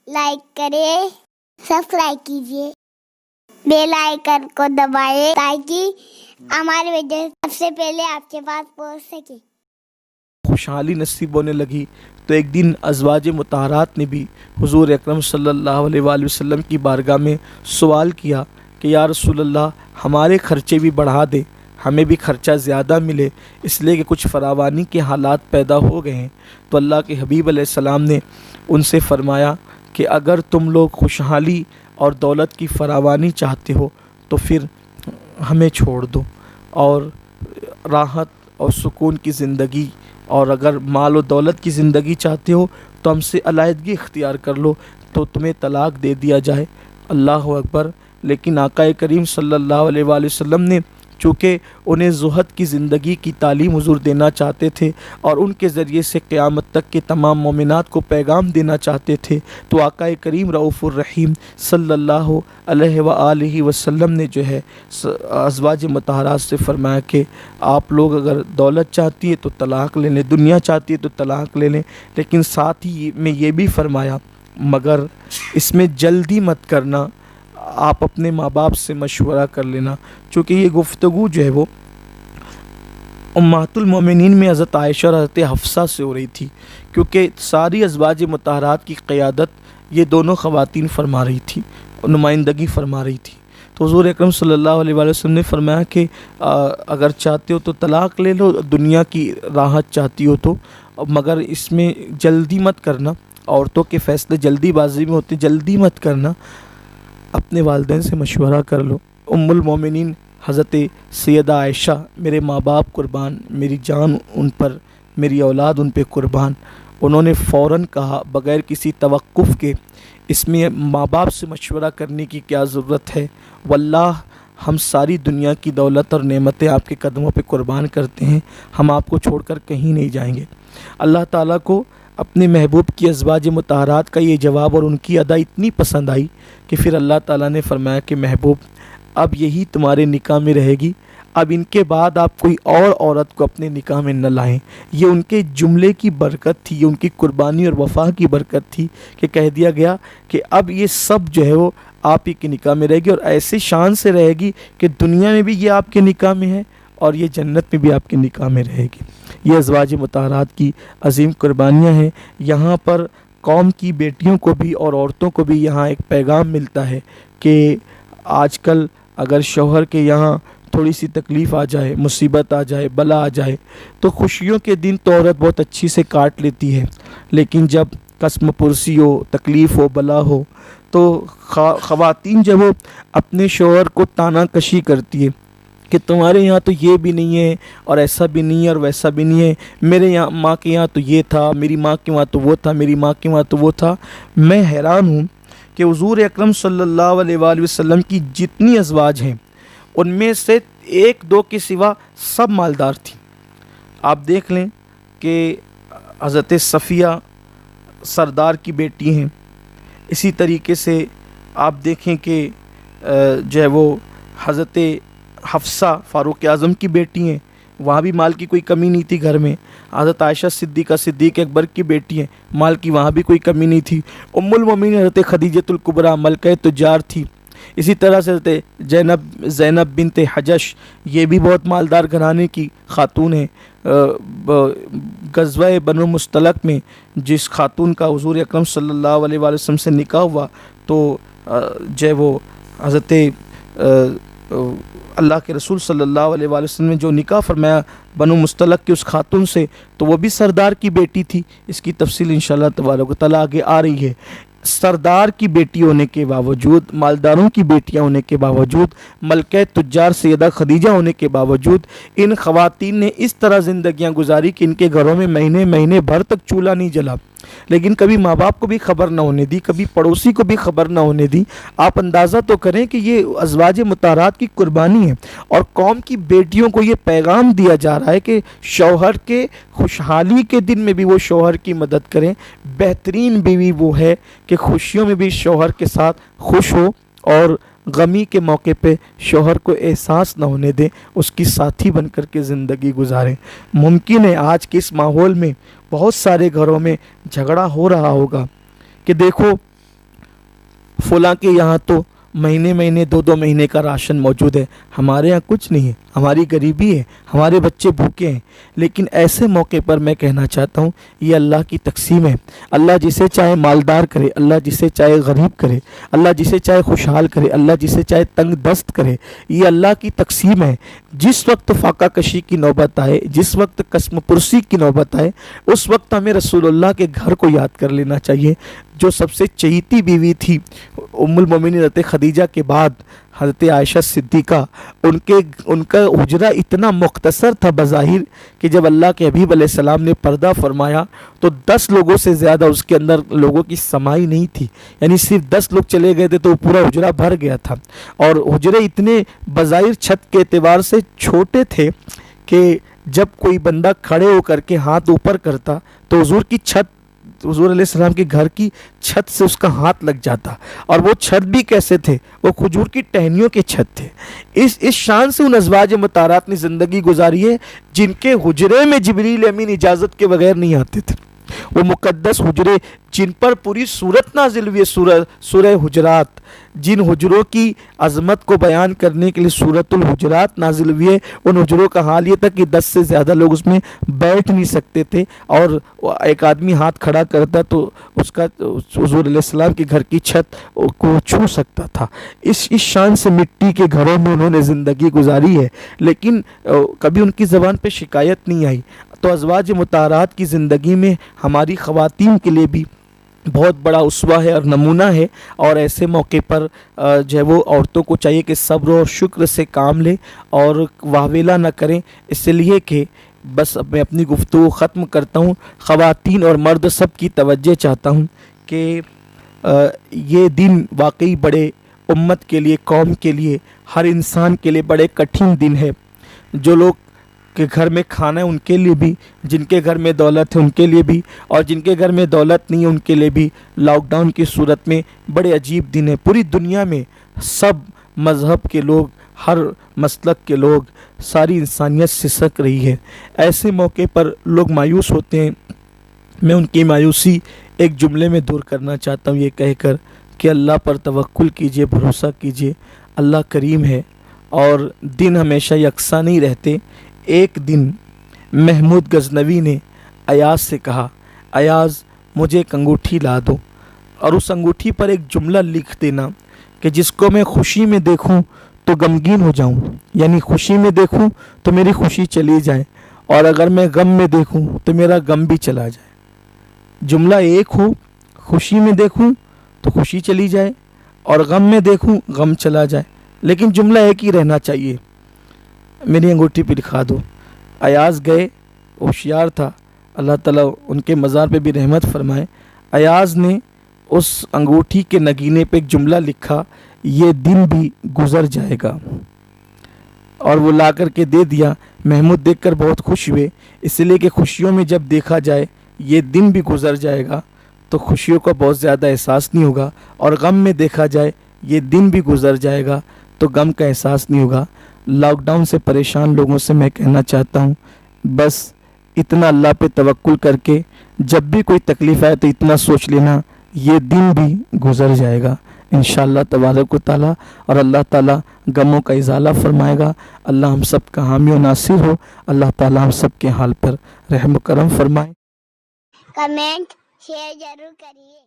Like کریں، subscribe کیجیے، bell icon کو دبائیں تاکہ ہماری ویڈیو سب سے پہلے آپ کے پاس پہنچ سکے۔ خوشحالی نصیب ہونے لگی تو ایک دن ازواج مطہرات نے بھی حضور اکرم صلی اللہ علیہ وآلہ وسلم کی بارگاہ میں سوال کیا کہ یا رسول اللہ ہمارے خرچے بھی بڑھا دے، ہمیں بھی خرچہ زیادہ ملے، اس لیے کہ کچھ فراوانی کے حالات پیدا ہو گئے ہیں۔ تو اللہ کے حبیب علیہ السلام نے ان سے فرمایا کہ اگر تم لوگ خوشحالی اور دولت کی فراوانی چاہتے ہو تو پھر ہمیں چھوڑ دو اور راحت اور سکون کی زندگی، اور اگر مال و دولت کی زندگی چاہتے ہو تو ہم سے علیحدگی اختیار کر لو تو تمہیں طلاق دے دیا جائے۔ اللہ اکبر۔ لیکن آقا کریم صلی اللہ علیہ وآلہ وسلم نے چونکہ انہیں زہد کی زندگی کی تعلیم حضور دینا چاہتے تھے اور ان کے ذریعے سے قیامت تک کے تمام مومنات کو پیغام دینا چاہتے تھے، تو آقا کریم رؤوف الرحیم صلی اللہ علیہ وآلہ وسلم نے جو ہے ازواج مطہرات سے فرمایا کہ آپ لوگ اگر دولت چاہتی ہے تو طلاق لے لیں، دنیا چاہتی ہے تو طلاق لے لیں، لیکن ساتھ ہی میں یہ بھی فرمایا مگر اس میں جلدی مت کرنا، آپ اپنے ماں باپ سے مشورہ کر لینا۔ چونکہ یہ گفتگو جو ہے وہ امہات المومنین میں حضرت عائشہ اور حضرت حفصہ سے ہو رہی تھی، کیونکہ ساری ازواج مطہرات کی قیادت یہ دونوں خواتین فرما رہی تھی، نمائندگی فرما رہی تھی۔ تو حضور اکرم صلی اللہ علیہ وآلہ وسلم نے فرمایا کہ اگر چاہتے ہو تو طلاق لے لو، دنیا کی راحت چاہتی ہو تو، مگر اس میں جلدی مت کرنا، عورتوں کے فیصلے جلدی بازی میں ہوتے، جلدی مت کرنا، اپنے والدین سے مشورہ کر لو۔ ام المومنین حضرت سیدہ عائشہ، میرے ماں باپ قربان، میری جان ان پر، میری اولاد ان پہ قربان، انہوں نے فوراً کہا بغیر کسی توقف کے، اس میں ماں باپ سے مشورہ کرنے کی کیا ضرورت ہے، واللہ ہم ساری دنیا کی دولت اور نعمتیں آپ کے قدموں پہ قربان کرتے ہیں، ہم آپ کو چھوڑ کر کہیں نہیں جائیں گے۔ اللہ تعالیٰ کو اپنے محبوب کی ازواج مطہرات کا یہ جواب اور ان کی ادا اتنی پسند آئی کہ پھر اللہ تعالیٰ نے فرمایا کہ محبوب اب یہی تمہارے نکاح میں رہے گی، اب ان کے بعد آپ کوئی اور عورت کو اپنے نکاح میں نہ لائیں۔ یہ ان کے جملے کی برکت تھی، یہ ان کی قربانی اور وفا کی برکت تھی کہ کہہ دیا گیا کہ اب یہ سب جو ہے وہ آپ ہی کے نکاح میں رہے گی، اور ایسے شان سے رہے گی کہ دنیا میں بھی یہ آپ کے نکاح میں ہے اور یہ جنت میں بھی آپ کے نکاح میں رہے گی۔ یہ ازواج مطہرات کی عظیم قربانیاں ہیں۔ یہاں پر قوم کی بیٹیوں کو بھی اور عورتوں کو بھی یہاں ایک پیغام ملتا ہے کہ آج کل اگر شوہر کے یہاں تھوڑی سی تکلیف آ جائے، مصیبت آ جائے، بلا آ جائے تو خوشیوں کے دن تو عورت بہت اچھی سے کاٹ لیتی ہے، لیکن جب قسم پرسی ہو، تکلیف ہو، بلا ہو تو خواتین جب وہ اپنے شوہر کو تانا کشی کرتی ہے کہ تمہارے یہاں تو یہ بھی نہیں ہے اور ایسا بھی نہیں ہے اور ویسا بھی نہیں ہے، میرے یہاں ماں کے یہاں تو یہ تھا، میری ماں کے وہاں تو وہ تھا، میری ماں کے وہاں تو وہ تھا۔ میں حیران ہوں کہ حضور اکرم صلی اللہ علیہ وآلہ وسلم کی جتنی ازواج ہیں ان میں سے ایک دو کے سوا سب مالدار تھیں۔ آپ دیکھ لیں کہ حضرت صفیہ سردار کی بیٹی ہیں، اسی طریقے سے آپ دیکھیں کہ جو ہے وہ حضرت حفصہ فاروق اعظم کی بیٹی ہیں، وہاں بھی مال کی کوئی کمی نہیں تھی گھر میں۔ حضرت عائشہ صدیقہ صدیق اکبر کی بیٹی ہیں، مال کی وہاں بھی کوئی کمی نہیں تھی۔ ام المومنین حضرت خدیجۃ الکبریٰ ملکہ تجار تھی۔ اسی طرح سے حضرت زینب بنت حجش، یہ بھی بہت مالدار گھرانے کی خاتون ہیں۔ غزوہ بنو مستلق میں جس خاتون کا حضور اکرم صلی اللہ علیہ وآلہ وسلم سے نکاح ہوا تو جو ہے وہ حضرت اللہ کے رسول صلی اللہ علیہ وآلہ وسلم نے جو نکاح فرمایا بنو مستلق کی اس خاتون سے، تو وہ بھی سردار کی بیٹی تھی۔ اس کی تفصیل انشاءاللہ تبارک و تعالیٰ آگے آ رہی ہے۔ سردار کی بیٹی ہونے کے باوجود، مالداروں کی بیٹیاں ہونے کے باوجود، ملکہ تجار سیدہ خدیجہ ہونے کے باوجود، ان خواتین نے اس طرح زندگیاں گزاری کہ ان کے گھروں میں مہینے مہینے بھر تک چولہا نہیں جلا، لیکن کبھی ماں باپ کو بھی خبر نہ ہونے دی، کبھی پڑوسی کو بھی خبر نہ ہونے دی۔ آپ اندازہ تو کریں کہ یہ ازواج مطہرات کی قربانی ہے، اور قوم کی بیٹیوں کو یہ پیغام دیا جا رہا ہے کہ شوہر کے خوشحالی کے دن میں بھی وہ شوہر کی مدد کریں۔ بہترین بیوی وہ ہے کہ خوشیوں میں بھی شوہر کے ساتھ خوش ہو اور غمی کے موقع پہ شوہر کو احساس نہ ہونے دیں، اس کی ساتھی بن کر کے زندگی گزاریں۔ ممکن ہے آج کے اس ماحول میں بہت سارے گھروں میں جھگڑا ہو رہا ہوگا کہ دیکھو فلاں کے یہاں تو مہینے مہینے 2 مہینے کا راشن موجود ہے، ہمارے یہاں کچھ نہیں ہے، ہماری غریبی ہے، ہمارے بچے بھوکے ہیں۔ لیکن ایسے موقع پر میں کہنا چاہتا ہوں یہ اللہ کی تقسیم ہے۔ اللہ جسے چاہے مالدار کرے، اللہ جسے چاہے غریب کرے، اللہ جسے چاہے خوشحال کرے، اللہ جسے چاہے تنگ دست کرے، یہ اللہ کی تقسیم ہے۔ جس وقت فاقہ کشی کی نوبت آئے، جس وقت قسم پرسی کی نوبت آئے، اس وقت ہمیں رسول اللہ کے گھر کو یاد کر لینا چاہیے، جو سب سے چہیتی بیوی تھی ام المومنین حضرت خدیجہ کے بعد حضرت عائشہ صدیقہ۔ ان کا حجرہ اتنا مختصر تھا بظاہر کہ جب اللہ کے حبیب علیہ السلام نے پردہ فرمایا تو 10 لوگوں سے زیادہ اس کے اندر لوگوں کی سمائی نہیں تھی، یعنی صرف 10 لوگ چلے گئے تھے تو پورا حجرہ بھر گیا تھا۔ اور حجرے اتنے بظاہر چھت کے اعتبار سے چھوٹے تھے کہ جب کوئی بندہ کھڑے ہو کر کے ہاتھ اوپر کرتا تو حضور کی چھت، حضور علیہ السلام کے گھر کی چھت سے اس کا ہاتھ لگ جاتا۔ اور وہ چھت بھی کیسے تھے؟ وہ کھجور کی ٹہنیوں کے چھت تھے۔ اس شان سے ان ازواج مطہرات نے زندگی گزاری ہے جن کے حجرے میں جبریل امین اجازت کے بغیر نہیں آتے تھے۔ وہ مقدس حجرے جن پر پوری سورت نازل ہوئی ہے، سورہ حجرات، جن حجروں کی عظمت کو بیان کرنے کے لیے سورۃ الحجرات نازل ہوئی ہے، ان حجروں کا حال یہ تھا کہ 10 سے زیادہ لوگ اس میں بیٹھ نہیں سکتے تھے، اور ایک آدمی ہاتھ کھڑا کرتا تو اس کا حضور علیہ السلام کے گھر کی چھت کو چھو سکتا تھا۔ اس شان سے مٹی کے گھروں میں انہوں نے زندگی گزاری ہے، لیکن کبھی ان کی زبان پہ شکایت نہیں آئی۔ تو ازواج مطہرات کی زندگی میں ہماری خواتین کے لیے بھی بہت بڑا اسوہ ہے اور نمونہ ہے، اور ایسے موقع پر جو ہے وہ عورتوں کو چاہیے کہ صبر و شکر سے کام لیں اور واویلا نہ کریں۔ اس لیے کہ بس میں اپنی گفتگو ختم کرتا ہوں، خواتین اور مرد سب کی توجہ چاہتا ہوں کہ یہ دن واقعی بڑے امت کے لیے، قوم کے لیے، ہر انسان کے لیے بڑے کٹھن دن ہے۔ جو لوگ کے گھر میں کھانا ہے ان کے لیے بھی، جن کے گھر میں دولت ہے ان کے لیے بھی، اور جن کے گھر میں دولت نہیں ہے ان کے لیے بھی لاک ڈاؤن کی صورت میں بڑے عجیب دن ہے۔ پوری دنیا میں سب مذہب کے لوگ، ہر مسلک کے لوگ، ساری انسانیت سسک رہی ہے۔ ایسے موقع پر لوگ مایوس ہوتے ہیں۔ میں ان کی مایوسی ایک جملے میں دور کرنا چاہتا ہوں، یہ کہہ کر کہ اللہ پر توکل کیجئے، بھروسہ کیجئے، اللہ کریم ہے اور دن ہمیشہ یکساں نہیں رہتے۔ ایک دن محمود غزنوی نے ایاز سے کہا، ایاز مجھے ایک انگوٹھی لا دو، اور اس انگوٹھی پر ایک جملہ لکھ دینا کہ جس کو میں خوشی میں دیکھوں تو غمگین ہو جاؤں، یعنی خوشی میں دیکھوں تو میری خوشی چلی جائے، اور اگر میں غم میں دیکھوں تو میرا غم بھی چلا جائے۔ جملہ ایک ہو، خوشی میں دیکھوں تو خوشی چلی جائے اور غم میں دیکھوں غم چلا جائے، لیکن جملہ ایک ہی رہنا چاہیے۔ میری انگوٹھی پہ لکھا دو۔ ایاز گئے، ہوشیار تھا، اللہ تعالیٰ ان کے مزار پہ بھی رحمت فرمائے۔ ایاز نے اس انگوٹھی کے نگینے پہ ایک جملہ لکھا، یہ دن بھی گزر جائے گا، اور وہ لا کر کے دے دیا۔ محمود دیکھ کر بہت خوش ہوئے، اس لیے کہ خوشیوں میں جب دیکھا جائے یہ دن بھی گزر جائے گا تو خوشیوں کا بہت زیادہ احساس نہیں ہوگا، اور غم میں دیکھا جائے یہ دن بھی گزر جائے گا تو غم کا احساس نہیں ہوگا۔ لاک ڈاؤن سے پریشان لوگوں سے میں کہنا چاہتا ہوں، بس اتنا اللہ پہ توکل کر کے جب بھی کوئی تکلیف آئے تو اتنا سوچ لینا یہ دن بھی گزر جائے گا انشاءاللہ تبارک و تعالیٰ، اور اللہ تعالیٰ غموں کا ازالہ فرمائے گا۔ اللہ ہم سب کا حامی و ناصر ہو، اللہ تعالیٰ ہم سب کے حال پر رحم و کرم فرمائے۔ کمنٹ شیئر ضرور کریے۔